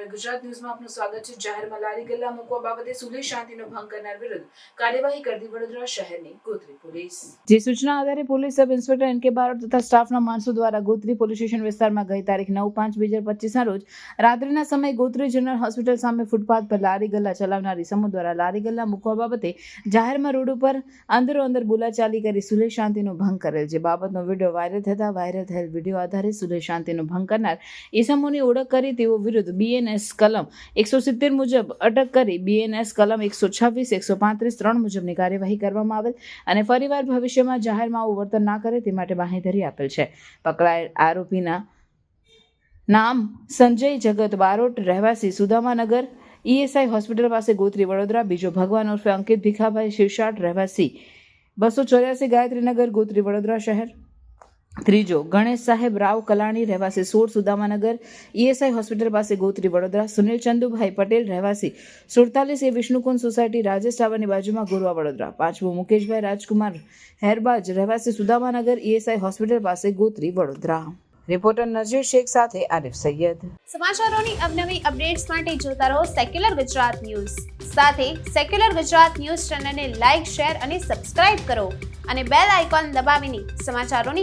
Secular Gujarat ન્યૂઝમાં આપનું સ્વાગત છે। જાહેરમાં લારી ગલ્લા મૂકવા બાબતે સુલેહ શાંતિનો ભંગ કરનાર વિરુદ્ધ કાર્યવાહી કરતી વડોદરા શહેરની ગોત્રી પોલીસ। જે સૂચના આધારે પોલીસ સબ ઇન્સ્પેક્ટર એન કે બારોટ તથા સ્ટાફના માણસો દ્વારા ગોત્રી પોલીસ સ્ટેશન વિસ્તારમાં ગઈ તારીખ 9/5/2025ના રોજ રાત્રિના સમયે ગોત્રી જનરલ હોસ્પિટલ સામે ફૂટપાથ પર લારી ગલ્લા ચલાવનારી સમૂહ દ્વારા લારી ગલ્લા મૂકવા બાબતે જાહેરમાં રોડ ઉપર અંદરો અંદર બોલાચાલી કરી સુલેહ શાંતિનો ભંગ કરેલ। જે બાબતનો વિડીયો વાયરલ થયેલ વિડીયો આધારે સુલેહ શાંતિનો ભંગ કરનાર ઇસમોની ઓળખ કરી તેઓ વિરુદ્ધ BNS કલમ 170 મુજબ અટક કરી BNS કલમ 126, 135, 3 મુજબની કાર્યવાહી કરવામાં આવેલ અને ફરીવાર ભવિષ્યમાં જાહેરમાં આવું વર્તન ના કરે તે માટે બાંહેધરી આપેલ છે। પકડાયેલ આરોપીના નામ સંજય જગત બારોટ, રહેવાસી સુદામાનગર, ESI હોસ્પિટલ પાસે ગોત્રી વડોદરા। બીજો ભગવાન ઉર્ફે અંકિત ભીખાભાઈ શિવશાટ, રહેવાસી 284 ગાયત્રીનગર, ગોત્રી વડોદરા શહેર। ત્રીજો ગણેશ સાહેબ રાવ કલાણી, રહેવાસી 16 સુદામાનગર, ESI હોસ્પિટલ પાસે ગોત્રી વડોદરા। સુનિલ ચંદુભાઈ પટેલ, રહેવાસી 47 વિષ્ણુકુંજ સોસાયટી, રાજેશ ટાવરની બાજુમાં, ગોરવા વડોદરા। પાંચમું મુકેશભાઈ રાજકુમાર હેરબાજ, રહેવાસી સુદામાનગર, ESI હોસ્પિટલ પાસે ગોત્રી વડોદરા। રિપોર્ટર નજીર શેખ સાથે આરિફ સૈયદ। સમાચારોની અવનવી અપડેટ્સ માટે જોતા રહો સેક્યુલર ગુજરાત ન્યૂઝ। સાથે સેક્યુલર ગુજરાત ન્યૂઝ ચેનલને લાઇક, શેર અને સબસ્ક્રાઇબ કરો અને બેલ આઇકોન દબાવીને સમાચારોની